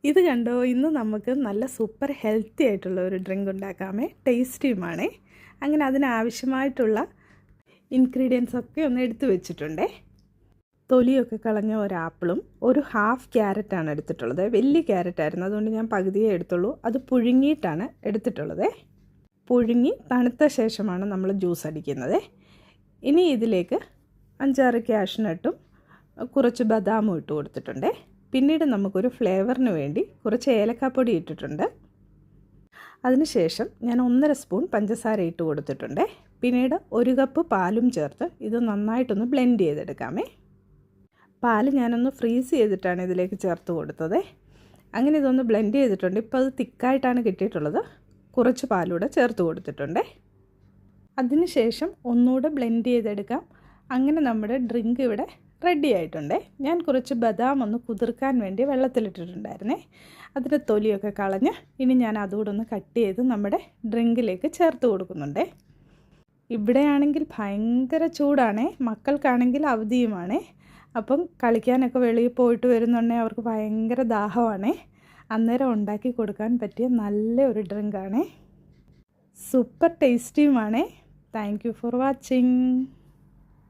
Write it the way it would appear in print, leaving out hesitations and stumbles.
ഇത് കണ്ടോ, ഇന്ന് നമുക്ക് നല്ല സൂപ്പർ ഹെൽത്തി ആയിട്ടുള്ള ഒരു ഡ്രിങ്ക് ഉണ്ടാക്കാമേ. ടേസ്റ്റിയുമാണേ. അങ്ങനെ അതിനാവശ്യമായിട്ടുള്ള ഇൻഗ്രീഡിയൻസ് ഒക്കെ ഒന്ന് എടുത്തു വെച്ചിട്ടുണ്ടേ. തൊലിയൊക്കെ കളഞ്ഞ ഒരു ആപ്പിളും ഒരു ഹാഫ് ക്യാരറ്റാണ് എടുത്തിട്ടുള്ളത്. വലിയ ക്യാരറ്റായിരുന്നു, അതുകൊണ്ട് ഞാൻ പകുതിയേ എടുത്തുള്ളൂ. അത് പുഴുങ്ങിയിട്ടാണ് എടുത്തിട്ടുള്ളത്. പുഴുങ്ങി തണുത്ത ശേഷമാണ് നമ്മൾ ജ്യൂസ് അടിക്കുന്നത്. ഇനി ഇതിലേക്ക് 5-6 കാഷ്നട്ടും കുറച്ച് ബദാമും ഇട്ട് കൊടുത്തിട്ടുണ്ട്. പിന്നീട് നമുക്കൊരു ഫ്ലേവറിന് വേണ്ടി കുറച്ച് ഏലക്കാപ്പൊടി ഇട്ടിട്ടുണ്ട്. അതിനുശേഷം ഞാൻ 1.5 സ്പൂൺ പഞ്ചസാര ഇട്ട് കൊടുത്തിട്ടുണ്ട്. പിന്നീട് 1 കപ്പ് പാലും ചേർത്ത് ഇത് നന്നായിട്ടൊന്ന് ബ്ലെൻഡ് ചെയ്തെടുക്കാമേ. പാല് ഞാനൊന്ന് ഫ്രീസ് ചെയ്തിട്ടാണ് ഇതിലേക്ക് ചേർത്ത് കൊടുത്തത്. അങ്ങനെ ഇതൊന്ന് ബ്ലെൻഡ് ചെയ്തിട്ടുണ്ട്. ഇപ്പോൾ അത് തിക്കായിട്ടാണ് കിട്ടിയിട്ടുള്ളത്. കുറച്ച് പാലൂടെ ചേർത്ത് കൊടുത്തിട്ടുണ്ട്. അതിനുശേഷം ഒന്നുകൂടെ ബ്ലെൻഡ് ചെയ്തെടുക്കാം. അങ്ങനെ നമ്മുടെ ഡ്രിങ്ക് ഇവിടെ റെഡി ആയിട്ടുണ്ട്. ഞാൻ കുറച്ച് ബദാം ഒന്ന് കുതിർക്കാൻ വേണ്ടി വെള്ളത്തിലിട്ടിട്ടുണ്ടായിരുന്നേ. അതിൻ്റെ തൊലിയൊക്കെ കളഞ്ഞ് ഇനി ഞാൻ അതുകൂടെ ഒന്ന് കട്ട് ചെയ്ത് നമ്മുടെ ഡ്രിങ്കിലേക്ക് ചേർത്ത് കൊടുക്കുന്നുണ്ട്. ഇവിടെയാണെങ്കിൽ ഭയങ്കര ചൂടാണേ. മക്കൾക്കാണെങ്കിൽ അവധിയുമാണേ. അപ്പം കളിക്കാനൊക്കെ വെളിയിൽ പോയിട്ട് വരുന്നുണ്ടെങ്കിൽ അവർക്ക് ഭയങ്കര ദാഹമാണേ. അന്നേരം ഉണ്ടാക്കി കൊടുക്കാൻ പറ്റിയ നല്ല ഒരു ഡ്രിങ്കാണേ. സൂപ്പർ ടേസ്റ്റിയുമാണേ. Thank you for watching.